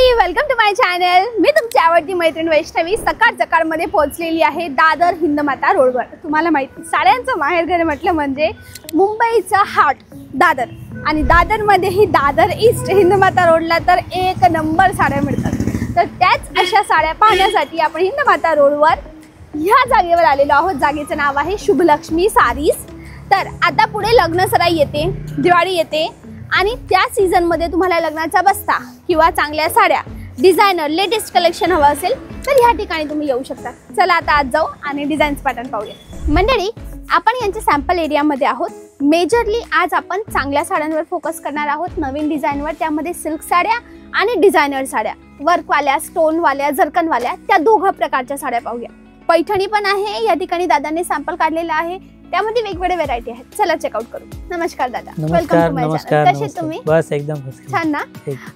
मंडळी, welcome to my channel. मी तुमची आवडती मैत्रीण वैष्णवी सकाळ मध्ये पोहोचलेली आहे दादर हिंदमाता रोडवर. तुम्हाला माहिती, साड्यांचं माहेरघर म्हटलं म्हणजे मुंबईचा हार्ट दादर, आणि दादरमध्ये ही दादर ईस्ट हिंदमाता रोडला तर एक नंबर साड्या मिळतात. तर त्याच अशा साड्या पाहण्यासाठी आपण हिंदमाता रोडवर ह्या जागेवर आलेलो आहोत. जागेचं नाव आहे शुभलक्ष्मी सारीज. तर आता पुढे लग्नसराई येते, दिवाळी येते, आणि त्या सीझनमध्ये तुम्हाला लग्नाचा बस्ता किंवा चांगल्या साड्या, डिझायनर, लेटेस्ट कलेक्शन हवं असेल तर ह्या ठिकाणी तुम्ही येऊ शकता. चला आता आज जाऊ आणि डिझाईन्स पॅटर्न पाहूया. मंडळी, आपण यांच्या सॅम्पल एरियामध्ये आहोत. मेजरली आज आपण चांगल्या साड्यांवर फोकस करणार आहोत, नवीन डिझाईनवर. त्यामध्ये सिल्क साड्या आणि डिझायनर साड्या, वर्कवाल्या, स्टोनवाल्या, जर्कनवाल्या, त्या दोघं प्रकारच्या साड्या पाहूया. पैठणी पण आहे या ठिकाणी, दादांनी सॅम्पल काढलेला आहे. त्यामध्ये वेगवेगळे व्हरायटी आहेत. चला चेकआउट करू. नमस्कार दादा, वेलकम टू माय चॅनल. कसे तुम्ही? बस एकदम छान ना.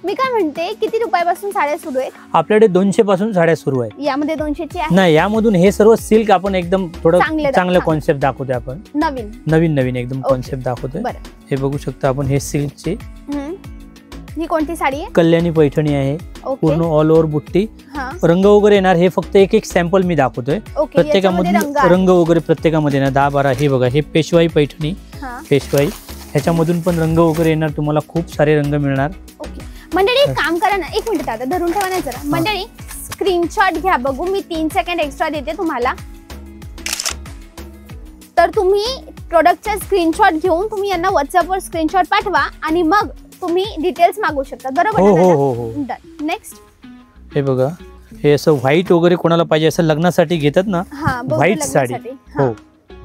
मी काय म्हणते, किती रुपयापासून साड्या सुरू आहेत? आपल्याकडे 200 पासून साड्या सुरू आहेत. यामध्ये 200 ची आहे? नाही, यामधून हे सर्व सिल्क आपण एकदम थोडं चांगलं कॉन्सेप्ट दाखवतोय. आपण नवीन एकदम कॉन्सेप्ट दाखवतोय. हे बघू शकता आपण, हे सिल्कची. ही कोणती साडी आहे? कल्याणी पैठणी आहे, पूर्ण ऑल ओव्हर बुट्टी. रंग वगैरे येणार, हे फक्त एक सॅम्पल मी दाखवतोय. प्रत्येकामध्ये रंग वगैरे प्रत्येकामध्ये येणार 10-12. हे बघा, हे पेशवाई पैठणी, पेशवाई. ह्याच्यामधून पण रंग वगैरे येणार, तुम्हाला खूप सारे रंग मिळणार. मंडळी काम करा ना, एक मिनिट दादा धरून ठेवा ना जरा. मंडळी स्क्रीनशॉट घ्या, बघू मी 3 सेकंड एक्स्ट्रा देते तुम्हाला. तर तुम्ही प्रोडक्टचा स्क्रीनशॉट घेऊन तुम्ही यांना व्हॉट्सअपवर स्क्रीनशॉट पाठवा आणि मग तुम्ही डिटेल्स मागू शकता. बरोबर? हो. नेक्स्ट, हे बघा, हे असं व्हाईट वगैरे कोणाला पाहिजे असं लग्नासाठी घेतात ना, व्हाईट साडी. हो,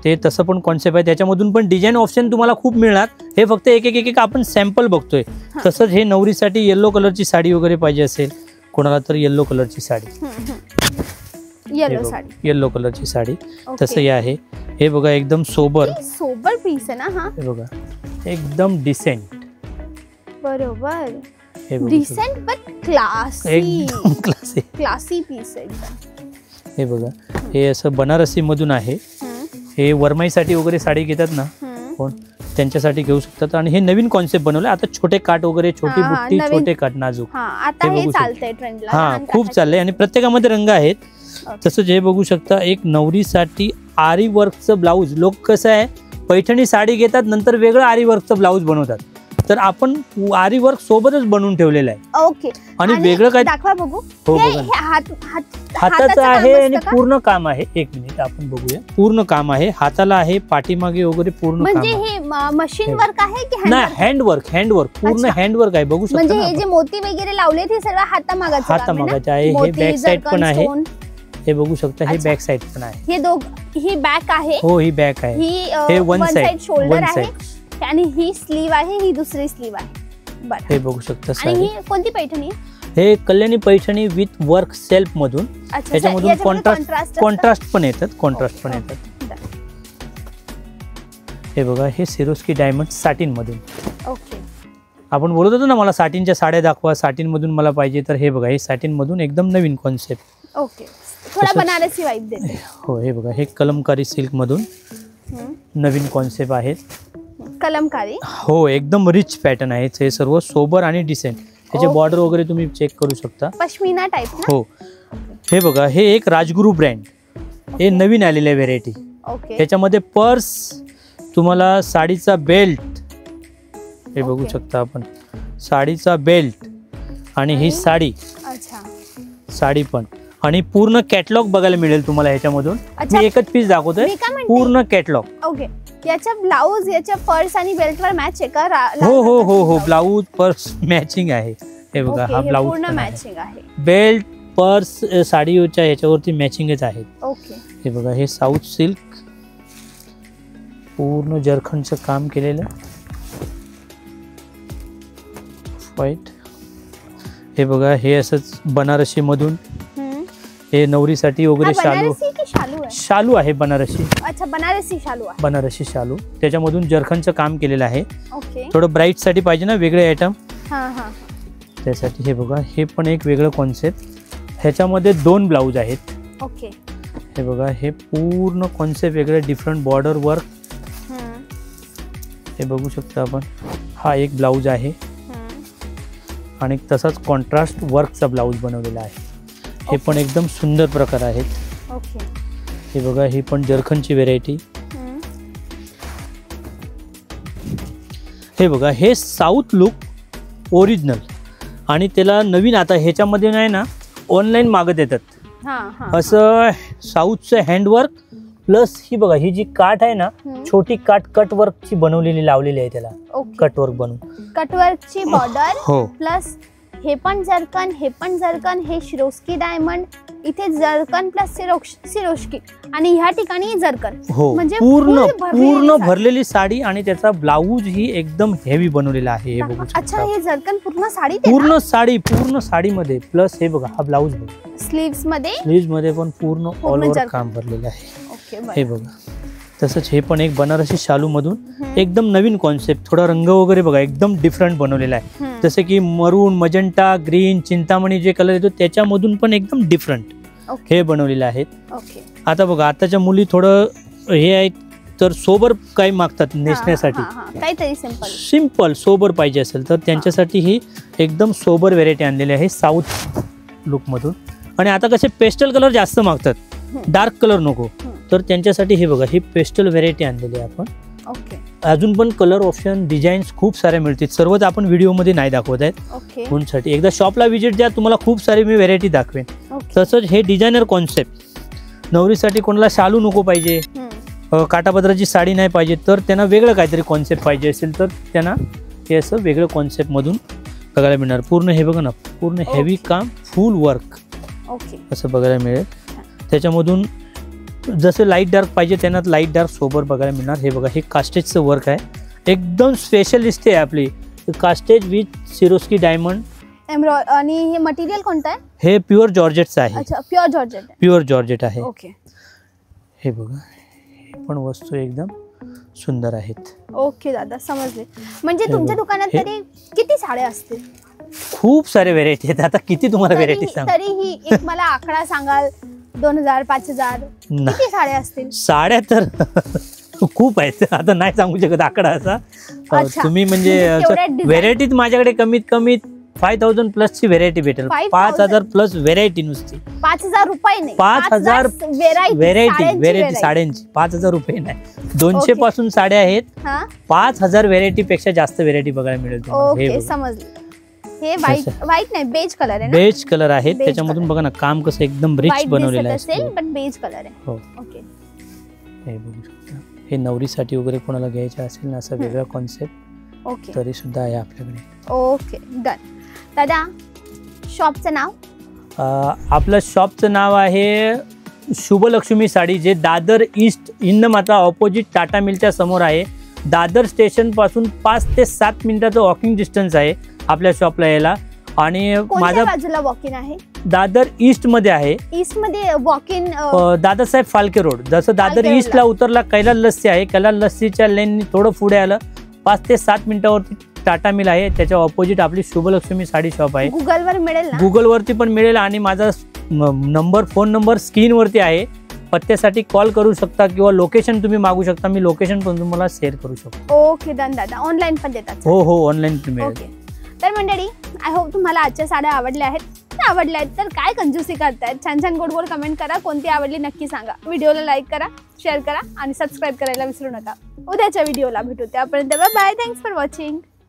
ते तसं पण कॉन्सेप्ट आहे. त्याच्यामधून पण डिझाईन ऑप्शन तुम्हाला खूप मिळणार. हे फक्त एक आपण सॅम्पल बघतोय. तसंच हे नवरीसाठी येलो कलरची साडी वगैरे पाहिजे असेल कोणाला तर येलो कलरची साडी, येलो कलरची साडी. तसं हे आहे. हे बघा, एकदम सोबर पीस आहे ना. हा, हे बघा, एकदम डिसेंट. बरोबर, डिसेंट बट क्लासी, एकदम क्लासी पीस एकदम. हे बघा, हे असं बनारसी मधून आहे. हे वरमाईसाठी वगैरे साडी घेतात ना कोण, त्यांच्यासाठी घेऊ शकतात. आणि हे नवीन कॉन्सेप्ट बनवलं आता. छोटे काट वगैरे, छोटी बुट्टी, छोटे काट, नाजूक. हा, खूप चाललंय. आणि प्रत्येकामध्ये रंग आहेत. तसंच हे बघू शकता, एक नवरीसाठी आरी वर्कचं ब्लाऊज. लोक कसं आहे, पैठणी साडी घेतात, नंतर वेगळं आरी वर्कचं ब्लाऊज बनवतात. तर आपण आरी वर्क सोबतच बनवून ठेवलेलं आहे. ओके. आणि वेगळं काय दाखवा बघू. हो, हाताचं आहे आणि पूर्ण काम आहे. एक मिनिट आपण बघूया. पूर्ण काम आहे, हाताला आहे, पाठीमागे वगैरे पूर्ण. म्हणजे हे मशीन वर्क आहे की नाही, हँडवर्क पूर्ण हँडवर्क आहे. बघू शकता. म्हणजे हे जे मोती वगैरे लावले ते सर्व हातामागाचे आहे. हे बॅक साइड पण आहे. हे बघू शकता, हे बॅक साइड पण आहे. ही बॅक आहे. हो, ही बॅक आहे. हे वन साइड शोल्डर आहे आणि ही स्लीव आहे, ही दुसरी स्लीव आहे. बरं, हे बघू शकता. आणि ही कोणती पैठणी? हे Kalyani Paithani with work self मधून. त्याच्यामधून कॉन्ट्रास्ट पण येतात. हे बघा, हे सिरोस्की डायमंड साटिन मधून. ओके. आपण बोलत होतो ना, मला साटिनच्या साड्या दाखवा, साटिन मधून मला पाहिजे. तर हे बघा, हे साटिन मधून एकदम नवीन कॉन्सेप्ट. ओके, थोडा बनारसी वाइब देते. हो, हे बघा, हे कलमकारी सिल्क मधून नवीन कॉन्सेप्ट आहेत. कलमकारी. हो, एकदम रिच पॅटर्न आहे. हे सर्व सोबर आणि डिसेंट. त्याचे बॉर्डर वगैरे तुम्ही चेक करू शकता. पश्मिना टाइप. हो, हे बघा, हे एक राजगुरू ब्रँड. हे नवीन आलेले व्हेरायटी. ह्याच्यामध्ये पर्स, तुम्हाला साडीचा बेल्ट, हे बघू शकता आपण, साडीचा बेल्ट आणि ही साडी. साडी पण, आणि पूर्ण कॅटलॉग बघायला मिळेल तुम्हाला ह्याच्यामधून. मी एकच पीस दाखवतोय, पूर्ण कॅटलॉग. ओके. याच्या ब्लाऊज, याच्या पर्स आणि बेल्ट वर मॅच आहे का? हो, ब्लाऊज पर्स मॅचिंग आहे. हे बघा, हा ब्लाऊज पूर्ण मॅचिंग आहे. बेल्ट, पर्स साडीच्या ह्याच्यावरती मॅचिंगच आहे. ओके. हे बघा, हे साऊथ सिल्क, पूर्ण जरखंडचं काम केलेलं व्हाईट. हे बघा, हे असंच बनारसी मधून. हे नवरीसाठी वगैरे शालू आहे. बनारसी. अच्छा, बनारसी शालू आहे. बनारसी शालू, त्याच्यामधून जरखंडचं काम केलेलं आहे. थोडं ब्राईट साठी पाहिजे ना वेगळे आयटम, त्यासाठी. हे बघा, हे पण एक वेगळं कॉन्सेप्ट. ह्याच्यामध्ये 2 ब्लाऊज आहेत. ओके. हे बघा, हे पूर्ण कॉन्सेप्ट वेगळे, डिफरंट बॉर्डर वर्क. हे बघू शकता आपण. हा एक ब्लाऊज आहे आणि तसाच कॉन्ट्रास्ट वर्कचा ब्लाऊज बनवलेला आहे. हे पण एकदम सुंदर प्रकार आहेत. ओके. हे बघा, ही पण जरखनची व्हेरायटी. हे बघा, हे साऊथ लुक ओरिजिनल आणि त्याला नवीन आता ह्याच्यामध्ये नाही ना ऑनलाईन मागत येतात असं साऊथचं हँडवर्क प्लस ही बघा, ही जी काठ आहे ना छोटी काठ कटवर्कची बनवलेली लावलेली आहे त्याला. कटवर्क बनवून कटवर्कची बॉर्डर हो प्लस हे पण जरकन, हे पण जरकन, हे शिरोस्की डायमंड, इथे जरकन प्लस सिरोस्की आणि ह्या ठिकाणी जरकन. हो, म्हणजे पूर्ण भरलेली साडी आणि त्याचा ब्लाऊज ही एकदम हेवी बनवलेला आहे. हे बघू शकता. अच्छा, हे जरकन पूर्ण साडी, पूर्ण साडीमध्ये प्लस हे बघा हा ब्लाऊज बघा स्लीव्स मध्ये पण पूर्ण ऑल ओव्हर काम भरलेलं आहे. हे बघा. तसंच हे पण एक बनारसी शालू मधून एकदम नवीन कॉन्सेप्ट, थोडा रंग वगैरे बघा एकदम डिफरंट बनवलेला आहे. जसे की मरून, मजंटा, ग्रीन, चिंतामणी जे कलर येतो त्याच्यामधून पण एकदम डिफरंट हे बनवलेले आहेत. आता बघा, आताच्या मुली थोडं हे आहेत तर सोबर काही मागतात नेसण्यासाठी, काहीतरी सिंपल सोबर पाहिजे असेल तर त्यांच्यासाठी ही एकदम सोबर व्हेरायटी आणलेली आहे साऊथ लुक मधून. आणि आता कसे पेस्टल कलर जास्त मागतात, डार्क कलर नको, तर त्यांच्यासाठी हे बघा ही पेस्टल व्हेरायटी आणलेली आहे आपण. अजून पण कलर ऑप्शन डिझाईन्स खूप सारे मिळतील, सर्वच आपण व्हिडिओमध्ये नाही दाखवत आहेत. म्हणूनसाठी एकदा शॉपला व्हिजिट द्या, तुम्हाला खूप सारी मी व्हेरायटी दाखवेन. तसंच हे डिझायनर कॉन्सेप्ट, नवरीसाठी कोणाला शालू नको पाहिजे, काटापदराची साडी नाही पाहिजे, तर त्यांना वेगळं काहीतरी कॉन्सेप्ट पाहिजे असेल तर त्यांना हे असं वेगळं कॉन्सेप्ट मधून बघायला मिळणार. पूर्ण हे बघा ना, पूर्ण हेवी काम, फुल वर्क असं बघायला मिळेल. त्याच्यामधून जसं लाईट डार्क पाहिजे त्यांना लाईट डार्क सोबर बघायला मिळणार. हे बघा, हे कास्टेजचं वर्क आहे, एकदम स्पेशलिस्ट आहे आपली कास्टेज विथ सिरोस्की डायमंड. आणि हे मटेरियल कोणतं आहे? हे प्युअर जॉर्जेटचं आहे. अच्छा, प्युअर जॉर्जेट. प्युअर जॉर्जेट आहे. ओके. हे बघा, हे पण वस्तू एकदम सुंदर आहेत. ओके दादा, समजले. म्हणजे तुमच्या दुकानात तरी किती साड्या असतील? खूप सारे व्हेरायटी आहेत. आता किती तुम्हाला व्हेरायटी सांग? तरीही एक मला आकडा सांगाल, 2000, 5000 किती साड्या असतील? साड्या तर खूप आहेत, आता नाही सांगू शकत आकडा असा. तुम्ही म्हणजे व्हेरायटीत माझ्याकडे कमीत कमी 5000 प्लस ची व्हेरायटी भेटेल. 5000 प्लस व्हेरायटी नुसती. 5000 रुपये नाही, 5000 व्हेरायटी साड्यांची. 5000 रुपये नाही, 200 पासून साड्या आहेत. 5000 व्हेरायटी पेक्षा जास्त व्हेरायटी बघायला मिळेल. ओके, समजलं. हे व्हाईट नाही, बेज कलर आहे ना? बेज कलर आहे. त्याच्यामधून बघा ना काम कसं एकदम रिच बनवलेलं आहे, पण बेज कलर आहे. हो. ओके. हे बघू शकता. हे नवरीसाठी वगैरे कोणाला घ्यायचं असेल ना असं वेगळा कॉन्सेप्ट, ओके, तरी सुद्धा आहे आपल्याकडे. Okay, done. दादा, शॉपचं नाव? आपलं शॉपचं नाव आहे शुभलक्ष्मी साडी, जे दादर ईस्ट हिंदमाता ऑपोजिट टाटा मिलच्या समोर आहे. दादर स्टेशन पासून 5 ते 7 मिनिटाचं वॉकिंग डिस्टन्स आहे आपल्या शॉपला यायला. आणि माझ्या बाजूला वॉकिंग आहे, दादर ईस्ट मध्ये आहे. ईस्ट मध्ये वॉकिंग दादासाहेब फाल्के रोड. जसं दादर ईस्टला उतरला कैलाल लस्सी आहे, कैलाल लस्सीच्या लेननी थोडं पुढे आलं 5 ते 7 मिनिटावरती टाटा मिल आहे. त्याच्या ऑपोजिट आपली शुभलक्ष्मी साडी शॉप आहे. गुगलवर मिळेल ना? गुगलवरती पण मिळेल. आणि माझा फोन नंबर स्क्रीनवरती आहे. पत्त्यासाठी कॉल करू शकता किंवा लोकेशन तुम्ही मागू शकता, मी लोकेशन पण तुम्हाला शेअर करू शकतो. ओके, डन दादा. ऑनलाईन पण देतात? हो, ऑनलाईन पण मिळेल. ओके. तर मंडळी, आय होप तुम्हाला आजच्या साड्या आवडल्या आहेत तर काय कंजूसी करतायत, छान छान गोड गोड कमेंट करा. कोणती आवडली नक्की सांगा. व्हिडिओला लाईक करा, शेअर करा आणि सबस्क्राईब करायला विसरू नका. उद्याच्या व्हिडिओला भेटू, त्यापर्यंत bye bye. Thanks for watching.